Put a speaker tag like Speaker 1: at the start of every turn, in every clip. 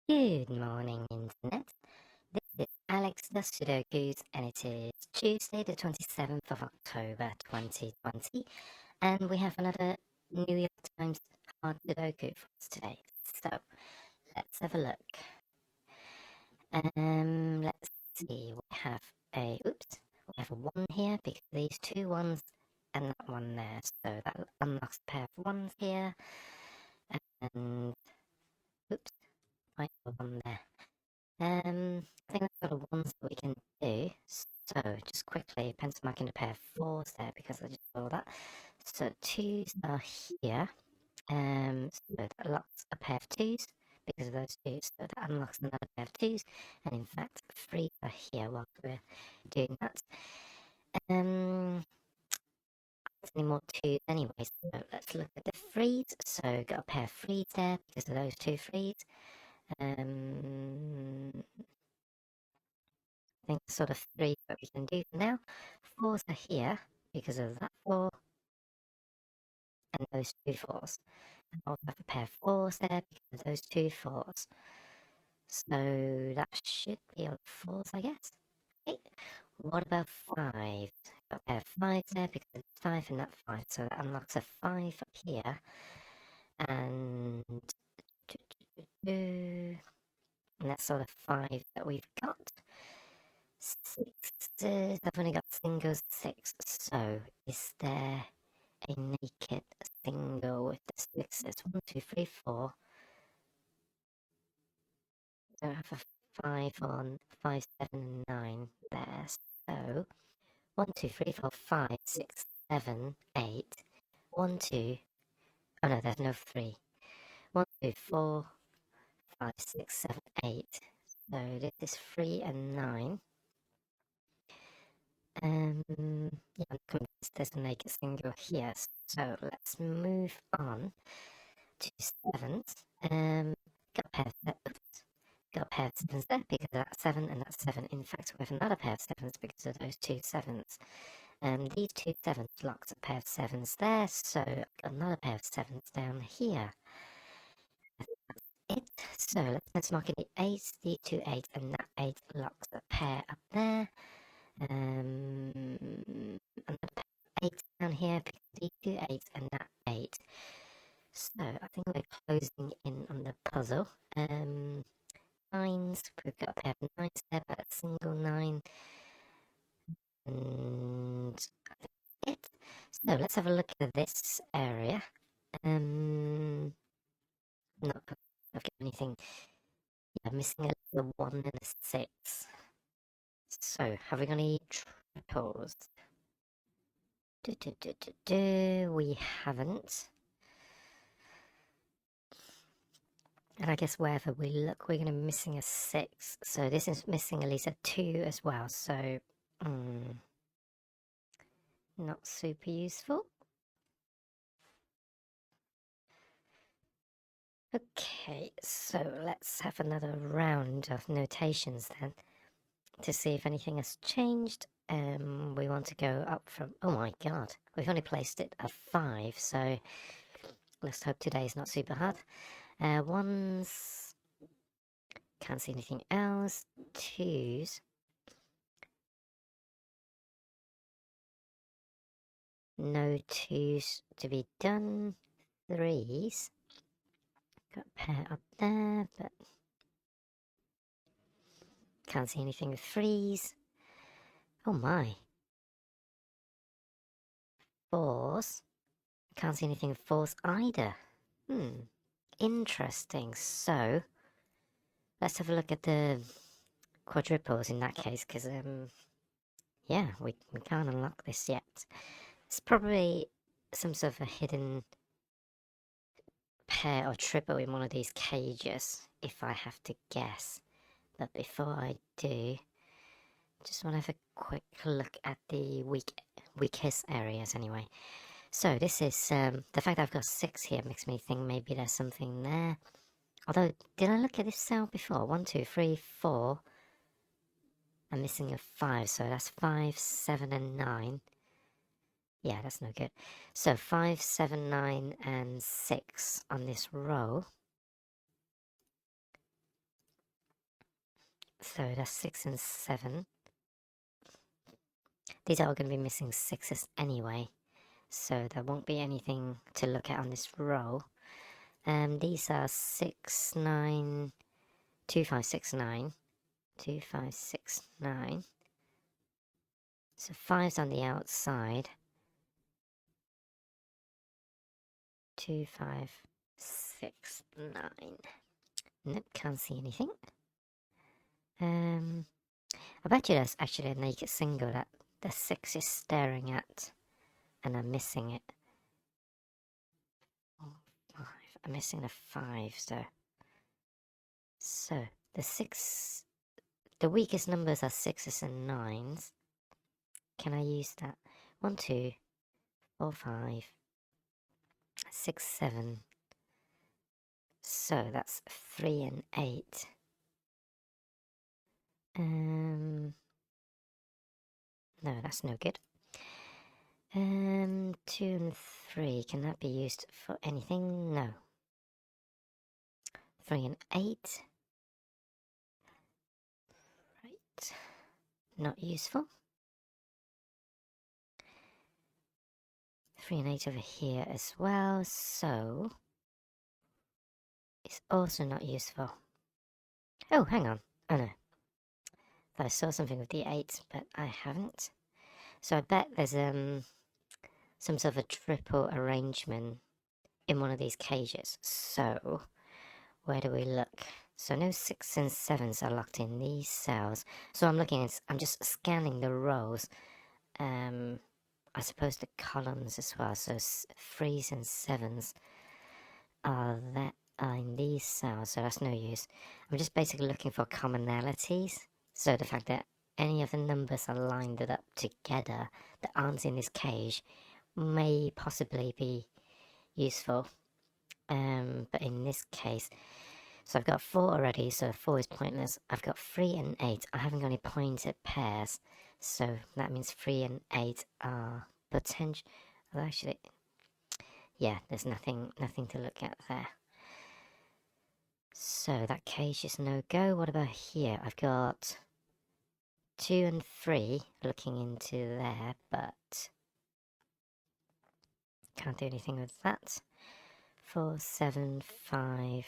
Speaker 1: Good morning, Internet. This is Alex the Sudokus, and it is Tuesday, the 27th of October 2020, and we have another New York Times hard Sudoku for us today. So, let's have a look. Let's see, we have a 1 here because these two ones and that one there, so that unlocks a pair of ones here, and I have one there. I think that's sort of ones that we can do. So just quickly pencil marking a pair of fours there because I just saw that. So twos are here. So that unlocks a pair of twos because of those twos. So that unlocks another pair of twos. And in fact, threes are here while we're doing that. Any more twos anyway. So let's look at the threes. So got a pair of threes there because of those two threes. I think sort of three that we can do for now. Fours are here because of that four and those two fours. And I also have a pair of fours there because of those two fours. So that should be on fours, I guess. Okay. What about five? Got a pair of fives there because it's five and that five. So that unlocks a five up here. And that's sort of five that we've got. Sixes, I've only got singles six, so is there a naked single with the sixes? 1, 2, 3, 4. I don't have a 5 on 5, 7, and 9 there, so 1, 2, 3, 4, 5, 6, 7, 8. 1, 2. Oh no, there's no 3. 1, 2, 4, 5, 6, 7, 8. So this is 3 and 9. Yeah, I'm convinced there's a naked single here. So let's move on to sevens. Got a pair of sevens there because of that 7 and that 7. In fact, we have another pair of sevens because of those two sevens. These two sevens locks a pair of sevens there, so I've got another pair of sevens down here. That's it. So let's mark it the 8, the 2 8, and that 8 locks a pair up there. Another pair of 8 down here because these two 8s and that 8. So I think we're closing in on the puzzle. Nines, we've got a pair of nines there, but a single 9. And that's it. So let's have a look at this area. Not I've got anything. Yeah, missing a 1 and a 6. So have we got any triples? We haven't. And I guess wherever we look, we're going to be missing a 6. So this is missing at least a 2 as well. So, not super useful. Okay, so let's have another round of notations then to see if anything has changed. We want to go up from, oh my god, we've only placed it at 5, so let's hope today is not super hard. Ones, can't see anything else. Twos, no twos to be done. Threes, got a pair up there, but can't see anything with threes. Oh my. Fours, can't see anything with fours either. Interesting. So, let's have a look at the quadruples in that case, because, yeah, we can't unlock this yet. It's probably some sort of a hidden pair or triple in one of these cages, if I have to guess. But before I do, just want to have a quick look at the weakest areas anyway. So this is, the fact that I've got 6 here makes me think maybe there's something there. Although, did I look at this cell before? 1, 2, 3, 4. I'm missing a 5, so that's 5, 7, and 9. Yeah, that's no good. So 5, 7, 9, and 6 on this row. So that's 6 and 7. These are all going to be missing 6s anyway, so there won't be anything to look at on this row. These are 6, 9, 2, 5, 6, 9. 2, 5, 6, 9. So 5's on the outside. 2, 5, 6, 9. Nope, can't see anything. I bet you there's actually a naked single that the 6 is staring at, and I'm missing it. 4, 5. I'm missing the 5, so the 6. The weakest numbers are 6s and 9s. Can I use that? 1, 2, 4, 5, 6, 7. So that's 3 and 8. No, that's no good. 2 and 3, can that be used for anything? No. 3 and 8. Right. Not useful. 3 and 8 over here as well, so it's also not useful. Oh, hang on. Oh no. Thought I saw something with the 8, but I haven't. So I bet there's some sort of a triple arrangement in one of these cages. So where do we look? So no 6 and 7s are locked in these cells. So I'm just scanning the rows. I suppose the columns as well. So 3s and 7s are in these cells, so that's no use. I'm just basically looking for commonalities. So the fact that any of the numbers are lined up together that aren't in this cage may possibly be useful. But in this case, so I've got 4 already, so 4 is pointless. I've got 3 and 8. I haven't got any pointed pairs, so that means 3 and 8 are potential. Well, actually, yeah, there's nothing to look at there. So that cage is no go. What about here? I've got 2 and 3 looking into there, but can't do anything with that. 4, 7, 5.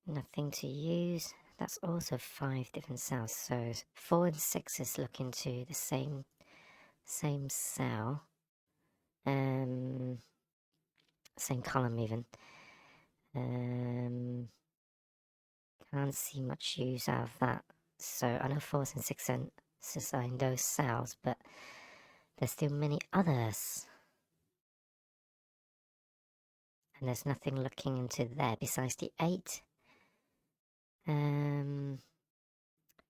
Speaker 1: Nothing to use. That's also 5 different cells. So 4 and 6 is look into the same cell. Same column even. Can't see much use out of that. So I know 4s and 6s are in those cells, but there's still many others. And there's nothing looking into there besides the 8.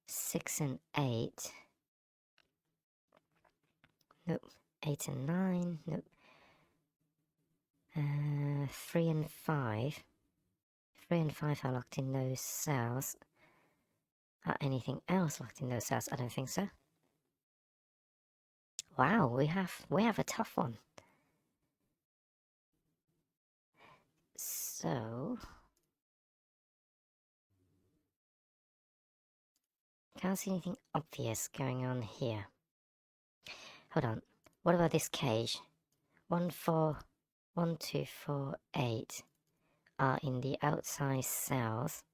Speaker 1: 6 and 8. Nope. 8 and 9. Nope. 3 and 5. 3 and 5 are locked in those cells. Are anything else locked in those cells? I don't think so. Wow, we have a tough one. So can't see anything obvious going on here. Hold on. What about this cage? 1, 4, 1, 2, 4, 8 are in the outside cells.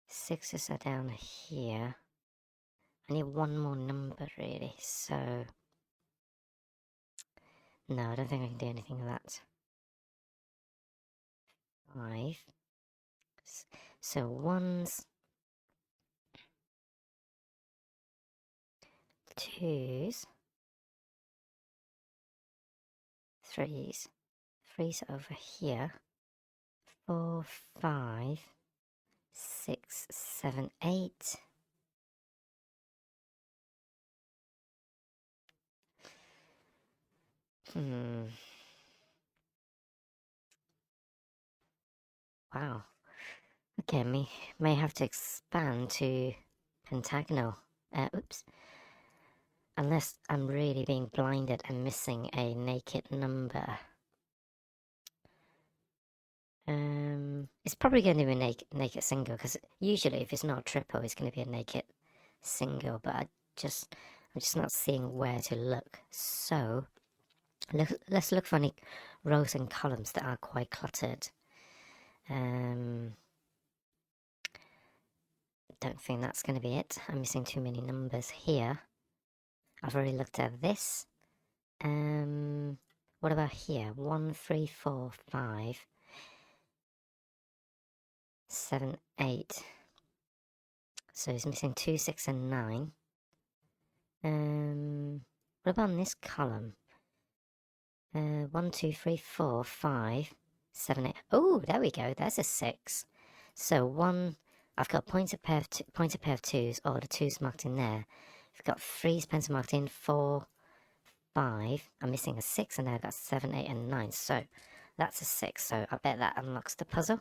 Speaker 1: 6s are down here. I need one more number really, so no, I don't think I can do anything with that. 5. So 1s, 2s, 3s. 3s over here. 4, 5, 6, 7, 8. Wow. Okay, may have to expand to pentagonal. Oops. Unless I'm really being blinded and missing a naked number. It's probably going to be a naked single, because usually if it's not a triple, it's going to be a naked single, but I'm just not seeing where to look. So let's look for any rows and columns that are quite cluttered. Don't think that's going to be it. I'm missing too many numbers here. I've already looked at this. What about here? 1, 3, 4, 5, 7, 8. So it's missing 2, 6, and 9. What about in this column? 1, 2, 3, 4, 5, 7, 8. Oh, there we go. There's a 6. So I've got pointed pair of twos, or the twos marked in there. I've got 3's pencil marked in, 4, 5. I'm missing a 6, and then I've got 7, 8, and 9. So that's a 6. So I bet that unlocks the puzzle.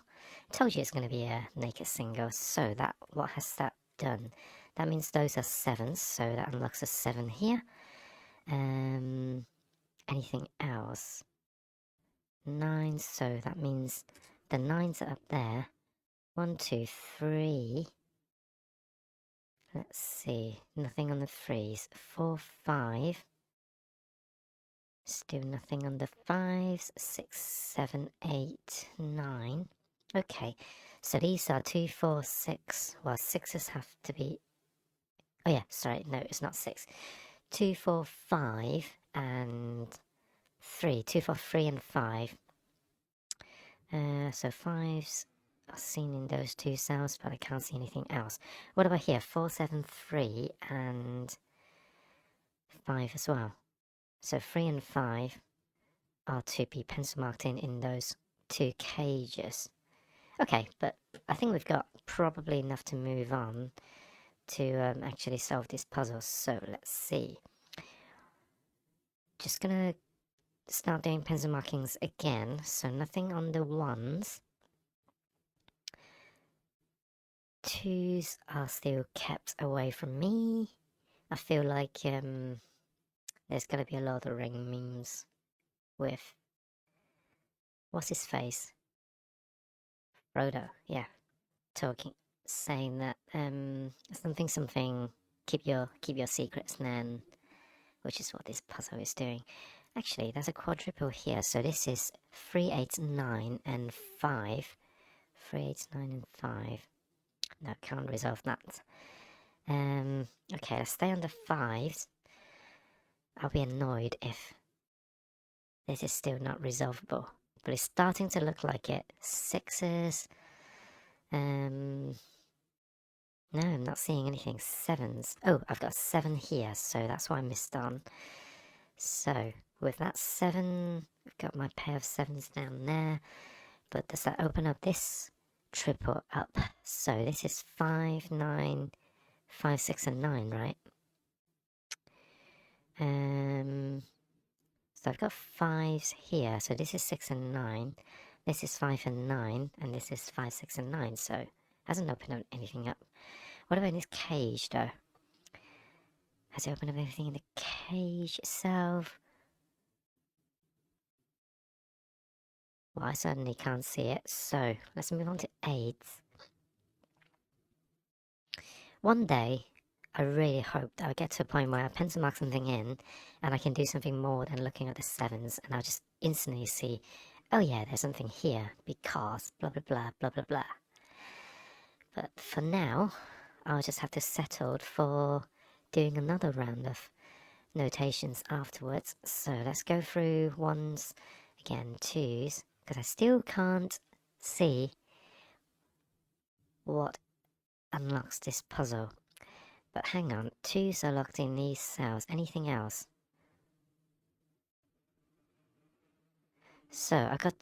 Speaker 1: Told you it's going to be a naked single. So what has that done? That means those are 7s. So that unlocks a 7 here. Anything else? 9. So that means the 9s are up there. 1, 2, 3. Let's see. Nothing on the 3s. 4, 5. Still nothing on the 5s. 6, 7, 8, 9. Okay. So these are 2, 4, 6. Well, 6s have to be... Oh yeah, sorry. No, it's not 6. 2, 4, 5, and 3. 2, 4, 3, and 5. So 5s are seen in those two cells, but I can't see anything else. What about here? 4, 7, 3, and 5 as well. So 3 and 5 are to be pencil marked in those two cages. Okay, but I think we've got probably enough to move on to actually solve this puzzle. So let's see. Just gonna start doing pencil markings again. So nothing on the 1s. 2s are still kept away from me. I feel like there's gonna be a lot of ring memes with... What's his face? Frodo, yeah. Saying that something, keep your secrets, Nan, which is what this puzzle is doing. Actually, there's a quadruple here, so this is 3, 8, 9, and 5. 3, 8, 9, and 5. No, can't resolve that. Okay, let's stay on the 5s. I'll be annoyed if this is still not resolvable, but it's starting to look like it. 6s. No, I'm not seeing anything. 7s. Oh, I've got 7 here, so that's why I missed on. So, with that 7, I've got my pair of 7s down there. But does that open up this triple up? So this is 5, 9, 5, 6, and 9, right? So I've got 5s here. So this is 6 and 9. This is 5 and 9. And this is 5, 6, and 9. So it hasn't opened anything up. What about in this cage, though? Has it opened up anything in the cage itself? Well, I certainly can't see it. So let's move on to 8s. One day, I really hope that I get to a point where I pencil mark something in and I can do something more than looking at the 7s, and I'll just instantly see, oh yeah, there's something here because blah blah blah blah blah blah. But for now, I'll just have to settle for doing another round of notations afterwards. So let's go through 1s, again 2s, because I still can't see what unlocks this puzzle. But hang on, 2s are locked in these cells. Anything else? So I've got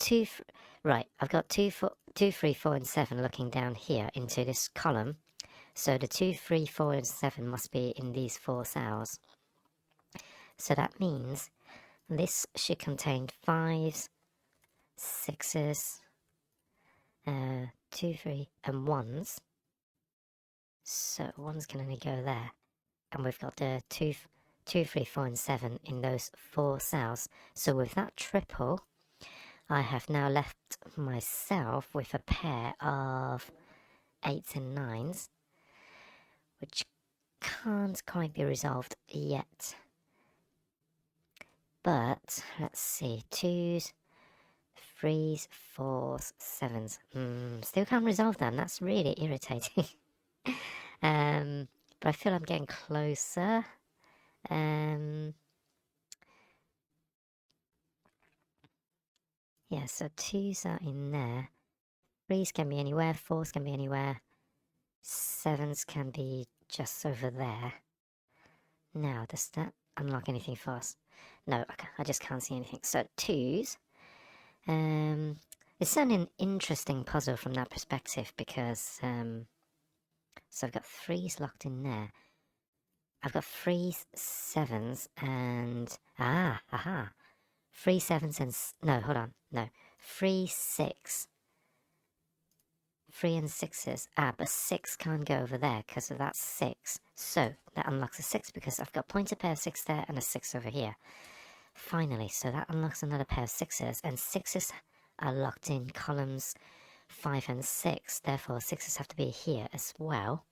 Speaker 1: I've got 2, 3, 4, and 7 looking down here into this column. So the 2, 3, 4, and 7 must be in these 4 cells. So that means this should contain 5s, 6s, 2, 3, and 1s. So 1's can only go there. And we've got the 2, 3, 4, and 7 in those 4 cells. So with that triple, I have now left myself with a pair of 8s and 9s, which can't quite be resolved yet. But let's see, 2s, 3s, 4s, 7s. Still can't resolve them. That's really irritating. But I feel I'm getting closer. Yeah, so 2s are in there. 3s can be anywhere, 4s can be anywhere. 7s can be just over there. Now, does that unlock anything for us? No, I just can't see anything. So 2s. It's an interesting puzzle from that perspective because so I've got 3s locked in there. I've got 3s, 7s, and 3 7s and no, hold on, no, 3 6, 3 and 6s. But 6 can't go over there because of that 6. So that unlocks a 6 because I've got pointer pair of 6 there and a 6 over here. Finally, so that unlocks another pair of 6s, and 6s are locked in columns 5 and 6, therefore 6s have to be here as well.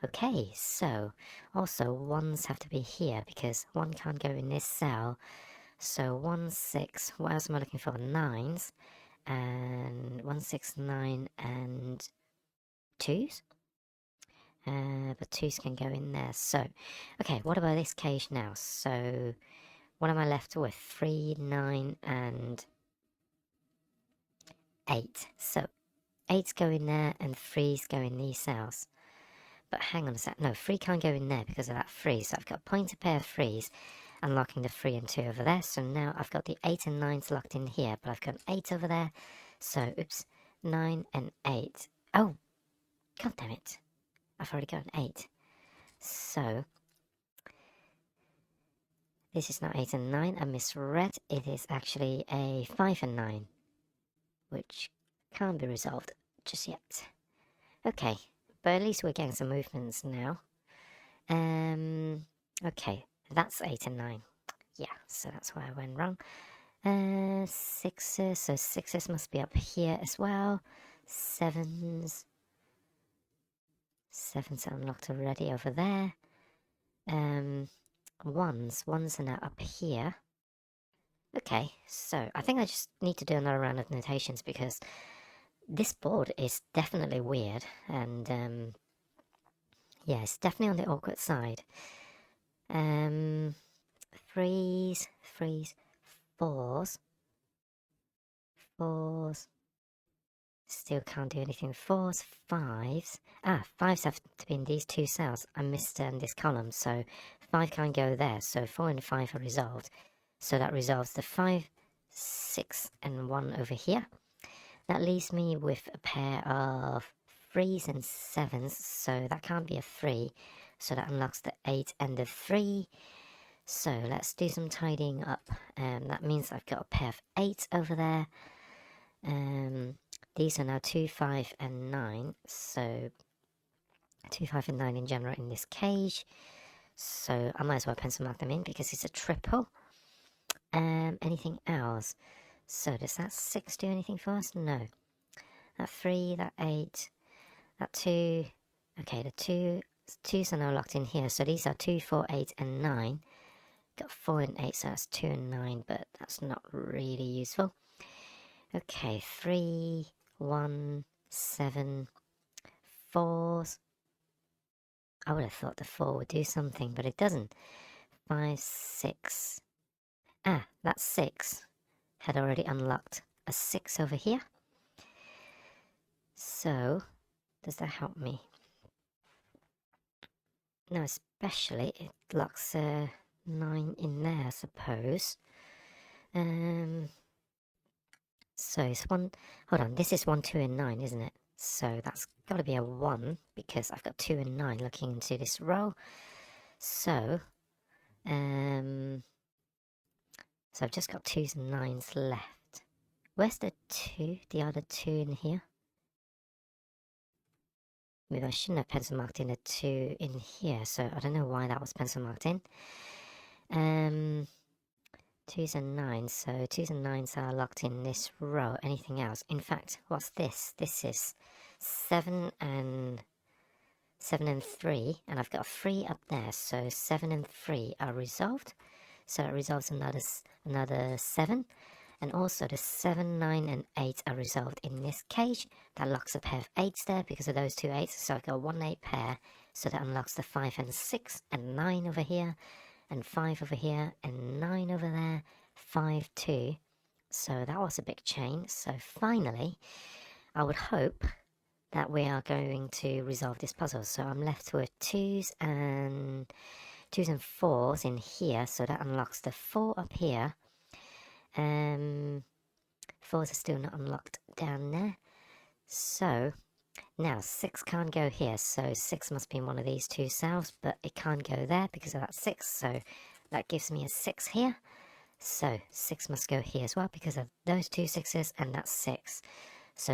Speaker 1: Okay, so also 1s have to be here because 1 can't go in this cell. So 1, 6, what else am I looking for? 9s, and 1, 6, 9, and 2s? But 2s can go in there. So, okay, what about this cage now? So, what am I left with? 3, 9, and 8. So 8s go in there and 3s go in these cells. But hang on a sec. No, 3 can't go in there because of that 3. So I've got pointer pair of 3s unlocking the 3 and 2 over there. So now I've got the 8 and 9s locked in here, but I've got an 8 over there. So, oops, 9 and 8. Oh, god damn it. I've already got an 8. So, this is not 8 and 9. I misread. It is actually a 5 and 9, which can't be resolved just yet. Okay, but at least we're getting some movements now. Okay, that's 8 and 9. Yeah, so that's where I went wrong. 6s, so 6s must be up here as well. 7s. 7s are unlocked already over there. 1s are now up here. Okay, so I think I just need to do another round of notations because this board is definitely weird, and yeah, it's definitely on the awkward side. 3s, 3s, 4s, 4s, still can't do anything. 4s, 5s, 5s have to be in these two cells. I missed this column, so 5 can't go there, so 4 and 5 are resolved. So that resolves the 5, 6, and 1 over here. That leaves me with a pair of 3s and 7s, so that can't be a 3, so that unlocks the 8 and the 3. So let's do some tidying up. That means I've got a pair of 8s over there. These are now 2, 5, and 9, so 2, 5, and 9 in general in this cage. So I might as well pencil mark them in because it's a triple. Anything else? So does that 6 do anything for us? No. That 3, that 8, that 2. Okay, the 2s are now locked in here. So these are 2, 4, 8, and 9. Got 4 and 8, so that's 2 and 9, but that's not really useful. Okay, 3, 1, 7, 4s. I would have thought the 4 would do something, but it doesn't. 5, 6. That 6 had already unlocked a 6 over here. So, does that help me? No, especially it locks a 9 in there, I suppose. So it's 1, hold on, this is 1, 2, and 9, isn't it? So that's got to be a 1, because I've got 2 and 9 looking into this row. So, so I've just got 2s and 9s left. Where's the 2, the other 2 in here? Maybe I shouldn't have pencil marked in a 2 in here, so I don't know why that was pencil marked in. 2s and 9s, so 2s and 9s are locked in this row. Anything else? In fact, what's this? This is 7 and 3, and I've got a 3 up there, so 7 and 3 are resolved. So it resolves another 7, and also the 7, 9 and 8 are resolved in this cage. That locks a pair of 8s there because of those two 8s, so I've got a 1 8 pair, so that unlocks the 5 and 6 and 9 over here, and 5 over here, and 9 over there, 5, 2. So that was a big chain. So finally, I would hope that we are going to resolve this puzzle. So I'm left with 2s and 4s in here, so that unlocks the 4 up here. 4s are still not unlocked down there. So now 6 can't go here, so 6 must be in one of these two cells, but it can't go there because of that 6, so that gives me a 6 here. So 6 must go here as well because of those two 6s and that 6. So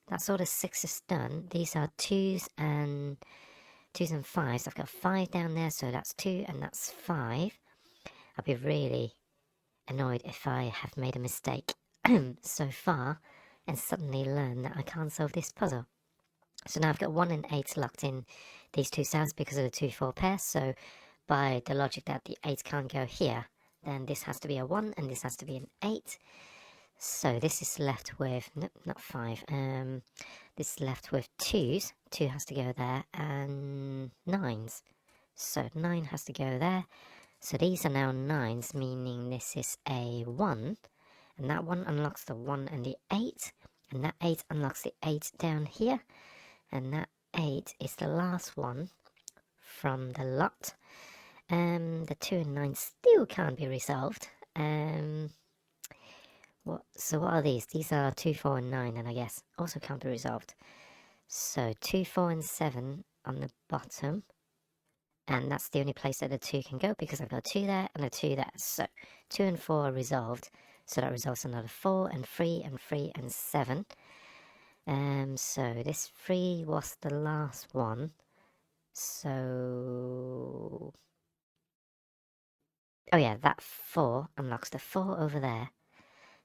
Speaker 1: that's all the 6s done. These are 2s and 5s. I've got 5 down there, so that's 2 and that's 5. I'll be really annoyed if I have made a mistake so far and suddenly learn that I can't solve this puzzle. So now I've got 1 and 8 locked in these two cells because of the 2, 4 pair. So by the logic that the 8 can't go here, then this has to be a 1 and this has to be an 8. So this is left with, no, not 5, this is left with 2s. 2 has to go there, and 9s. So 9 has to go there. So these are now 9s, meaning this is a 1. And that 1 unlocks the 1 and the 8. And that 8 unlocks the 8 down here. And that 8 is the last one from the lot. The 2 and 9 still can't be resolved. So what are these? These are 2, 4 and 9, and I guess also can't be resolved. So 2, 4 and 7 on the bottom, and that's the only place that the 2 can go because I've got a 2 there and a 2 there. So 2 and 4 are resolved, so that resolves another 4 and 3 and 3 and 7. So this 3 was the last one. So oh yeah, that 4 unlocks the 4 over there.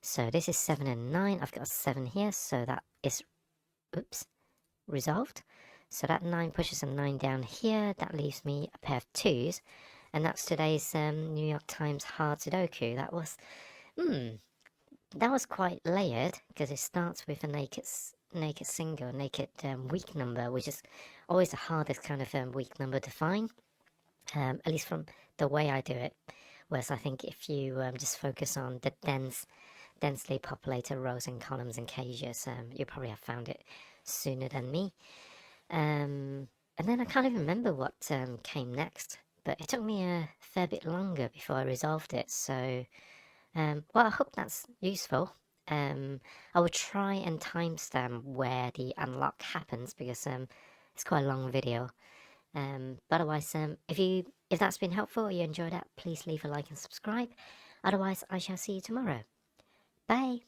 Speaker 1: So this is 7 and 9. I've got a 7 here, so that is, resolved. So that 9 pushes a 9 down here. That leaves me a pair of 2s. And that's today's New York Times hard Sudoku. That was quite layered because it starts with a naked single, naked weak number, which is always the hardest kind of weak number to find. At least from the way I do it. Whereas I think if you just focus on the densely populated rows and columns and cages, you probably have found it sooner than me. And then I can't even remember what came next, but it took me a fair bit longer before I resolved it. So, well, I hope that's useful. I will try and timestamp where the unlock happens because it's quite a long video. But otherwise, if that's been helpful or you enjoyed that, please leave a like and subscribe. Otherwise, I shall see you tomorrow. Bye.